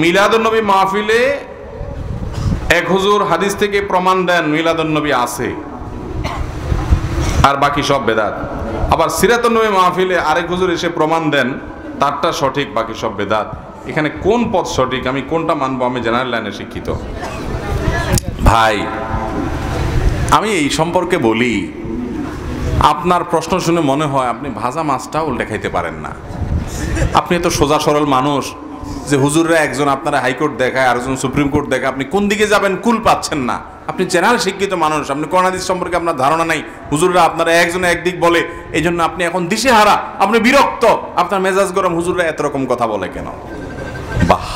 মিলাদুন্নবী মাহফিলে এক হুজুর হাদিস থেকে প্রমাণ দেন মিলাদুন্নবী আছে, আর বাকি সব বেদাত। আবার সিরাতুন্নবী মাহফিলে আরেক হুজুর এসে প্রমাণ দেন তারটা সঠিক, বাকি সব বেদাত। এখানে কোন পথ সঠিক, আমি কোনটা মানবো? আমি জেনারেল লাইনে শিক্ষিত ভাই, আমি এই সম্পর্কে বলি, আপনার প্রশ্ন শুনে মনে হয় আপনি ভাজা মাছটাও উল্টে খাইতে পারেন না। আপনি এত সোজা সরল মানুষ যে হুজুররা একজন আপনারা হাইকোর্ট দেখায়, আরেকজন সুপ্রিম কোর্ট দেখায়, আপনি কোন দিকে যাবেন কুল পাচ্ছেন না। আপনি জেনারেল শিক্ষিত মানুষ, আপনি কোরআন হাদিস সম্পর্কে আপনার ধারণা নাই। হুজুররা আপনারা একজনে একদিক বলে, এই জন্য আপনি এখন দিশেহারা, আপনি বিরক্ত, আপনার মেজাজ গরম, হুজুররা এত রকম কথা বলে কেন? বাহ,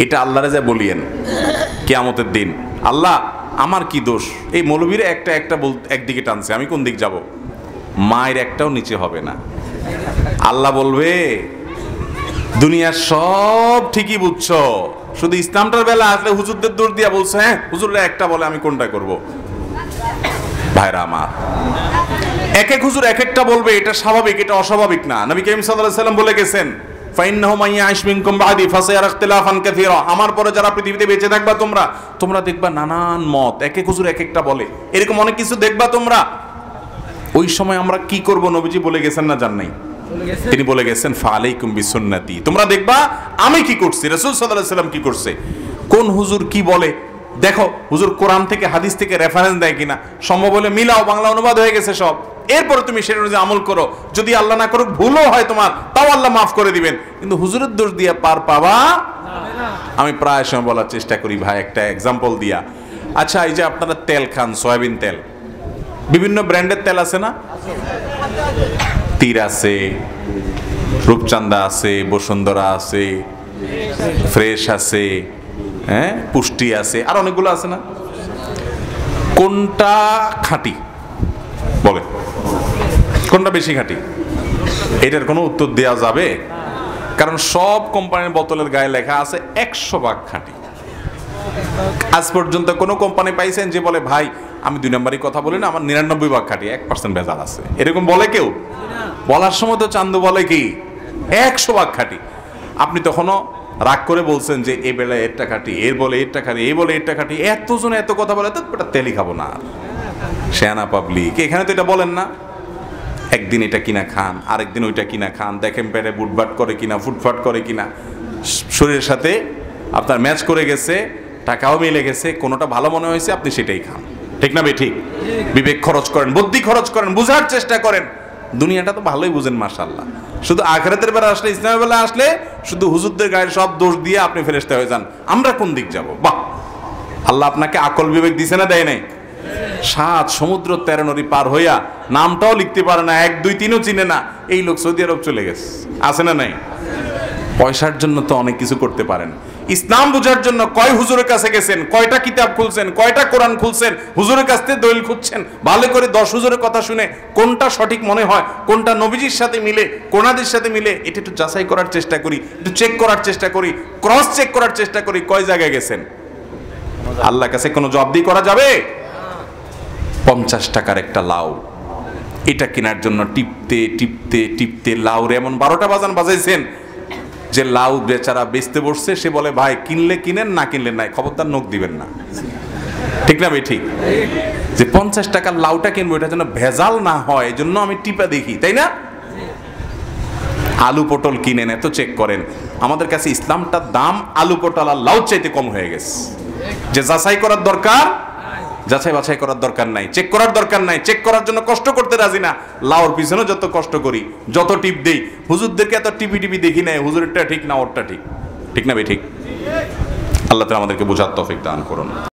এটা আল্লাহরে যা বলিয়েন কিয়ামতের দিন, আল্লাহ আমার কি দোষ? এই মৌলবীরা একটা একটা একদিকে টানছে, আমি কোন দিক যাব? মায়ের একটাও নিচে হবে না। আল্লাহ বলবে দুনিয়ার সব ঠিকই বুঝছো, শুধু ইসলামটার বেলা আসলে হুজুরদের দোষ দিয়া বলছো, হ্যাঁ হুজুররা একটা বলে আমি কোনটা করব? ভাইরা আমার, এক এক হুজুর এক একটা বলবে, এটা স্বাভাবিক, এটা অস্বাভাবিক না। নবী কারীম সাল্লাল্লাহু আলাইহি ওয়াসাল্লাম বলে গেছেন, ফাইন্নাহু মান ইয়াইশ মিনকুম বাদি ফাসায়ারা ইখতিলাফান কাসীরা, আমার পরে যারা পৃথিবীতে বেঁচে থাকবা তোমরা দেখবা নানান মত, এক এক হুজুর এক একটা বলে, এরকম অনেক কিছু দেখবা তোমরা। ওই সময় আমরা কি করব? নবীজি বলে গেছেন না, জান নাই? তিনি বলে গেছেন ফালাইকুম বিসুন্নতি, তোমরা দেখবা আমি কি করছি, রাসূল সাল্লাল্লাহু আলাইহি ওয়াসাল্লাম কি করছে। কোন হুজুর কি বলে দেখো, হুজুর কোরআন থেকে হাদিস থেকে রেফারেন্স দেয় কিনা, সম্ভব হলে মিলাও, বাংলা অনুবাদ হয়ে গেছে সব, এরপরে তুমি সেটা অনুযায়ী আমল করো। যদি আল্লাহ না করুক ভুলও হয় তোমার, তাও আল্লাহ মাফ করে দিবেন, কিন্তু হুজুরের দোষ দিয়ে পার পাবা। আমি প্রায় সময় বলার চেষ্টা করি ভাই, একটা এক্সাম্পল দিয়া। আচ্ছা, এই যে আপনারা তেল খান, সয়াবিন তেল, বিভিন্ন ব্র্যান্ডের তেল আছে না? তীর আছে, রূপচান্দা আছে, বসুন্ধরা আছে, ফ্রেশ আছে, হ্যাঁ পুষ্টি আছে, আর অনেকগুলো আছে না? কোনটা খাঁটি বলে? কোনটা বেশি খাঁটি? এটার কোনো উত্তর দেওয়া যাবে? কারণ সব কোম্পানির বোতলের গায়ে লেখা আছে 100% খাঁটি। আজ পর্যন্ত কোনো কোম্পানি পাইছেন যে বলে ভাই আমি 2 নম্বরই কথা বলি না, আমার 99% খাঁটি, 1% ভেজাল আছে? এরকম বলে কেউ? বলার সময় তো চান্দু বলে কি 100% খাঁটি। আপনি তখনও রাগ করে বলছেন যে এই বেলায় এরটা খাঁটি, এর বলে এরটা খাঁটি, এই বলে এরটা খাঁটি, এতজন এত কথা বলে, তো এটা তেলই খাবো না। শেয়ানা পাবলিক, এখানে তো এটা বলেন না। একদিন এটা কিনা খান, আরেকদিন ওইটা কিনা খান, দেখেন পেটে বুটবাট করে কিনা, ফুটফাট করে কিনা, শরীরের সাথে আপনার ম্যাচ করে গেছে, টাকাও মিলে গেছে, কোনোটা ভালো মনে হয়েছে আপনি সেটাই খান। ঠিক না ঠিক? বিবেক খরচ করেন, বুদ্ধি খরচ করেন, বুঝার চেষ্টা করেন। দুনিয়াটা তো ভালোই বুঝেন মাশাআল্লাহ, শুধু আখিরাতের বেলা আসলে, ইসলামের বেলা আসলে শুধু হুজুরদের গায়ের সব দোষ দিয়ে আপনি ফেরেশতা হয়ে যান। আমরা কোন দিক যাব? বাহ, আল্লাহ আপনাকে আকল বিবেক দিছে না দেয় নাই? 7 সমুদ্র 13 নদী পার হইয়া নামটাও লিখতে পারে না, 1 2 3ও চিনে না, এই লোক সৌদি আরব চলে গেছে, আছে না নাই? পয়সার জন্য তো অনেক কিছু করতে পারেন। ইসলাম বোঝার জন্য কয় হুজুরের কাছে গেছেন, কয়টা কিতাব খুলছেন, কয়টা কোরআন খুলছেন, হুজুরের কাছ থেকে দলিল খুঁজছেন, ভালো করে 10 হুজুরের কথা শুনে কোনটা সঠিক মনে হয়, কোনটা নবীজির সাথে মিলে, কোরআনের সাথে মিলে, এটা একটু যাচাই করার চেষ্টা করি, একটু চেক করার চেষ্টা করি, ক্রস চেক করার চেষ্টা করি, কয় জায়গায় গেছেন। আল্লাহর কাছে কোনো জবাবদিহি করা যাবে? 50 টাকার একটা লাউ, এটা কেনার জন্য টিপতে টিপতে টিপতে লাউরে এমন 12টা বাজান বাজাইছেন যে লাউ বেচারা বেচতে বসছে, সে বলে ভাই কিনলে কিনেন, না কিনলে নাই, খবরদার নখ দিবেন না। ঠিক না ভাই? ঠিক যে 50 টাকার লাউটা কিনবো, এটা যেন ভেজাল না হয়, এই জন্য আমি টিপা দেখি, তাই না? আলু পটল কিনেন, এত চেক করেন। আমাদের কাছে ইসলামটার দাম আলু পটল আর লাউ চাইতে কম হয়ে গেছে, যে যাচাই করার দরকার, যাচাই বাছাই করার দরকার নাই, চেক করার দরকার নাই, চেক করার জন্য কষ্ট করতে রাজি না। লাউর পিছনে যত কষ্ট করি, যত টিপ দেই, হুজুরদেরকে এত টিপি টিপি দেখি নাই, হুজুরেরটা ঠিক না ওরটা ঠিক। ঠিক না ভাই? ঠিক। আল্লাহ তাআলা আমাদেরকে বোঝার তৌফিক দান করুন।